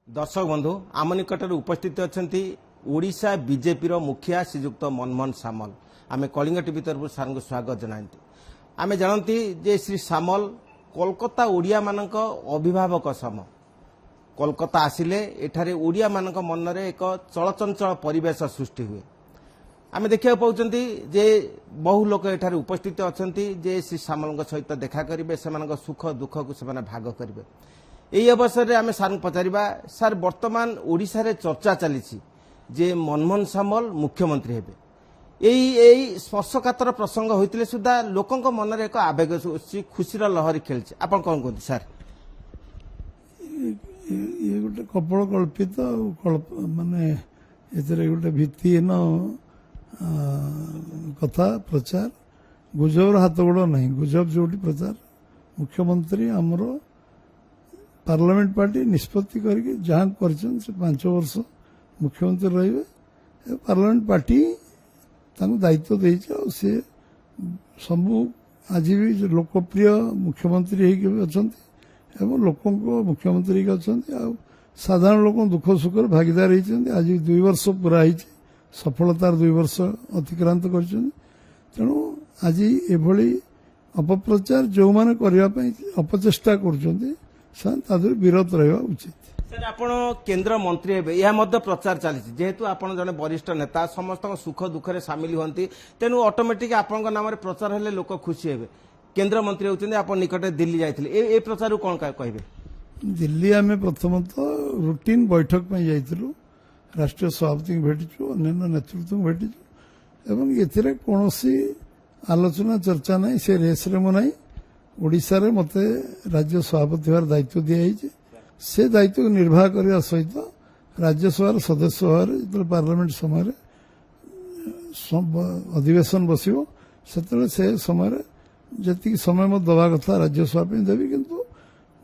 दर्शक बंधु आम निकट उपस्थित अच्छा ओडिशा बीजेपी मुखिया श्रीजुक्त मनमोहन सामल आम कलिंग टीवी तरफ सार को स्वागत जनाती आम जानती जे श्री सामल कोलकाता ओडिया मानक अभिभावक सम कोलकाता आसिले एठारे ओडिया मानक मन में एक चलचंचल परिवेश सृष्टि हुए आम देखा पाँच जे बहु लोक एठारे उपस्थित अच्छा जे श्री सामल सहित देखा करेंगे से सुख दुख को से भाग करेंगे यही अवसर में आम सार पचारा सार वर्तमान ओडिशा रे चर्चा चली जे मनमोहन सामल मुख्यमंत्री हेबे यही स्पर्शकातर प्रसंग होते सुधा लोकों मन में एक आवेग खुशीर लहरी खेली आप कौन कहते सार ये गोटे कपड़ कल्पित माने गोटे भित्तिहीन कथा प्रचार गुजबर हाथ गोड़ ना गुजब जो प्रचार मुख्यमंत्री आमर पार्लियामेंट पार्टी निष्पत्ति करके जहाँ कर 5 वर्ष मुख्यमंत्री रही पार्लियामेंट पार्टी दायित्व देती सी सबू आज भी लोकप्रिय मुख्यमंत्री अच्छा लोकों मुख्यमंत्री अच्छा साधारण लोक दुख सुख भागीदार होती आज 2 वर्ष पूरा हो सफलतार 2 वर्ष अतिक्रांत कर तेणु आज एभली अपप्रचार जो मैंने करने अपचेष्टा कर विरत रहा उचित सर आपण केंद्र मंत्री हेबे यह प्रचार चली जेहेतु आपण जने वरिष्ठ नेता समस्त सुख दुख रे शामिल होती तेणु ऑटोमेटिक आपण नाम प्रचार हेले लोक खुशी हेबे केंद्र मंत्री होचंदी आपण निकट दिल्ली जाइथिले ए प्रचार कोन कहबे दिल्ली आमे प्रथमत रूटीन बैठक में जाइथिलु राष्ट्रीय सभापति भेटिचु अन्य नेतृत्व भेटिचु एवं एथिरे कोनोसी आलोचना चर्चा नहीं से रेस रे मो नहीं ओडिशा रे मते राज्य सभापति होर दायित्व दिया से दायित्व को निर्वाह करने सहित राज्यसभा सदस्य भाव जो पार्लियामेंट समय अधिवेशन बस से समय जी समय मत दवा कथा राज्यसभा देवी किंतु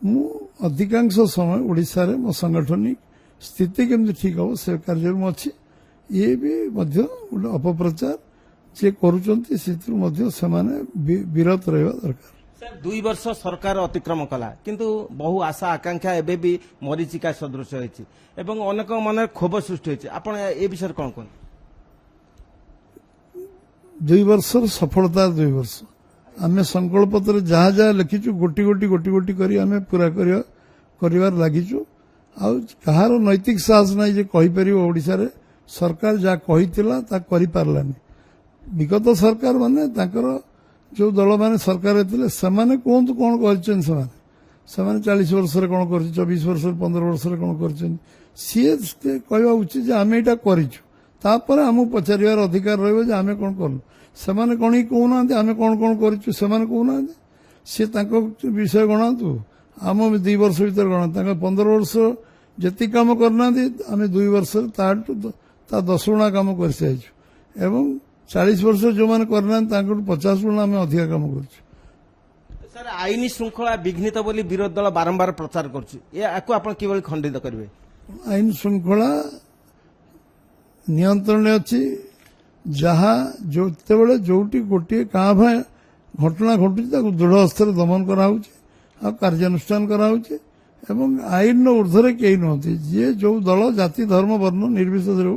मु अधिकांश समय ओडिशा रे मो सांगठनिक स्थिति केमती ठीक हम से कार्य में अच्छी ये भी गोटे अपप्रचार जे करुँच से विरत रहा दरकार 2 वर्ष सरकार अतिक्रम कला किंतु बहु आशा आकांक्षा एबे भी मरीचिका सदृश होती एवं अनेक मन क्षोभ सृष्टि होती आपण ए विषय कौन कौन 2 वर्ष सफलता 2 वर्ष आम संकल्प पत्र जहाँ जहाँ लिखीचु गोटी गोटी गोटी गोटी करी आम पूरा कर लगिचु आहार नैतिक साहस ना जे कहीपर ओडिशा रे सरकार जहाँ कही पारलानी विगत सरकार माने जो दल मैंने सरकार कहतु कौन कर 40 वर्ष कौन कर 24 वर्ष 15 वर्ष कौन कर सी कहवा उचित आम यहाँ कर आम पचार अधिकार रही कौन कलु से कौन ही कहना आम कौन कौन करना सी विषय गणातु आम 2 वर्ष भर गणा 15 वर्ष जी कम करना आम 2 वर्ष 10 गुणा कम कर सारी एवं 40 वर्ष जो मैंने करना 50 गुणा आम अधिक कम कर आईनी श्रृंखला विघ्नित बोली विरोधी दल बारंबार प्रचार कर खंडित करेंगे आईन श्रृंखला नियंत्रण अच्छी जहाँ जो जोटी गोटे क्या भाई घटना घटुची दृढ़ हस्तर दमन करा कार्यानुष्ठान करा आईन ऊर्धरे कई नुहति जी जो दल जाति धर्म वर्ण निर्विशेष रो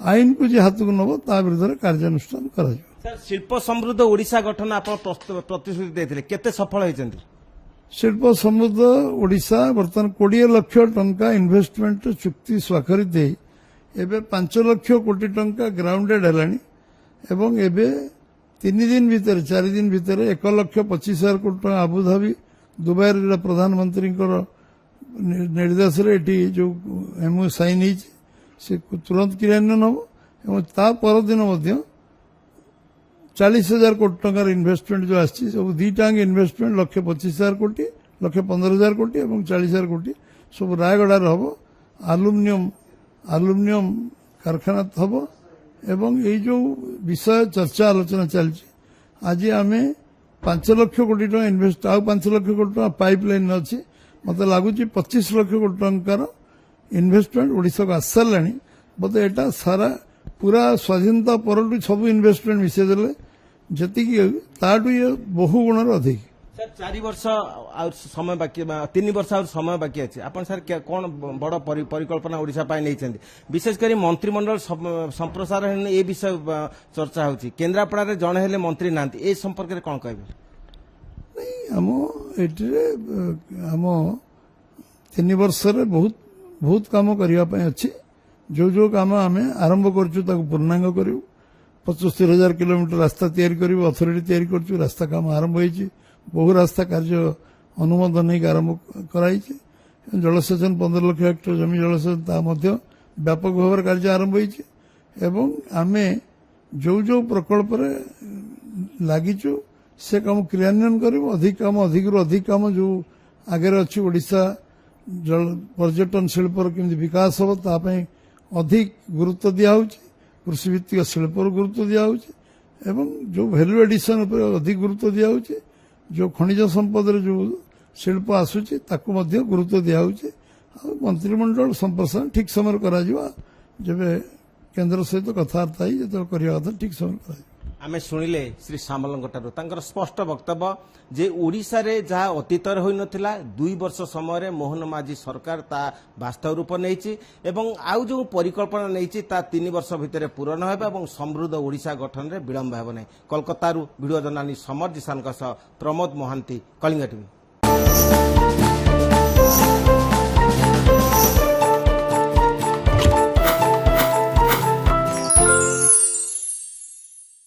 आईन को जी हाथ को नब ता विरुद्ध कार्यानुष्ठान करा शिल्प समृद्ध ओडिशा गठन आप प्रतिश्रुति देते केते सफल होइछन्ति शिल्प समृद्ध ओडिशा बर्तमान 20 लाख टंका इन्वेस्टमेंट चुक्ति स्वाक्षरित दे एबे 5 लाख कोटी टंका ग्राउंडेड हेलानी एवं एबे 3 दिन भीतर 4 दिन भीतर 1,25,000 कोटी टंका आबुधाबी दुबई प्रधानमंत्री निर्देश रे जो एमओ साइन होइछि से तुरंत क्रियान्वयन हम ता परदिन 40,000 कोटी टंकार इन्वेस्टमेंट जो आसी सब दीटांग इन्वेस्टमेंट 1,25,000 कोटी 1,15,000 कोटी और 40,000 कोटी सब रायगड़ा हम आलुमिनियम कारखाना हम एवं ये जो विषय चर्चा आलोचना चलती आज आम 5 लाख कोटी टका इन्वेस्ट 5 लाख कोटी टका पाइपलाइन अच्छी मत लगुच 25 लाख कोटी टंकार इन्वेस्टमेंट ओडिशा को आस सारा बोधे यहाँ सारा पूरा स्वाधीनता पर सब इन्वेस्टमेंट मिसेदेले जी ताठू ये बहु गुण अधिक सर 4 वर्ष और समय बाकी 3 वर्ष और समय बाकी अच्छे आप सर कौन बड़ परिकल्पना ओडिशा पाई नहीं विशेषकर मंत्रिमंडल संप्रसार ए विषय चर्चा होची केन्द्रापड़ा जड़े हेले मंत्री ना ए संपर्क में कौन कहे आम एटिरे आम 3 वर्ष बहुत बहुत काम करने अच्छी जो जो काम आम आरंभ करूँ पूर्णांग करूँ 75,000 किलोमीटर रास्ता तैयारी करूँ अथॉरिटी तैयारी करूँ रास्ता काम आरंभ होती बहु रास्ता कार्य अनुमोदन नहीं आरंभ कराई जलसेचन 15 लाख हेक्टर जमी जलसेचन ता मध्य व्यापक भाव कार्य आरंभ होती एवं आमे जो जो प्रकल्प लगिचु से काम क्रियान्वयन करूँ अधिक काम जो आगे अच्छी ओडिशा जल पर्यटन शिल्पर केमती विकास हम तापाई अधिक गुरुत्व दिया कृषि भित्तिक शिल्पर गुरुत्व दिया एवं जो वैल्यू एडिशन उपर अधिक गुरुत्व दिया जो खनिज संपद जो शिल्प आसूची ताकू मध्य गुरुत्व दिया मंत्रिमंडल संप्रसारण ठीक समय करा जब केंद्र सहित कथबार्ता जो करवा कथा ठीक समय करा आमे शुणिले श्री सामल स्पष्ट वक्तव्य जे ओडिशा रे जहाँ अतीत होई नथिला 2 वर्ष समय मोहन माझी सरकार ता वास्तव रूप नहीं एवं आउ जो परिकल्पना नहीं ता 3 वर्ष भितर पूरण होगा और समृद्ध ओडिशा गठन रे विलंब हेब नहीं कोलकाता वीडियो जर्नालिस्ट समर जिसान प्रमोद महांती कलिंगा टीवी।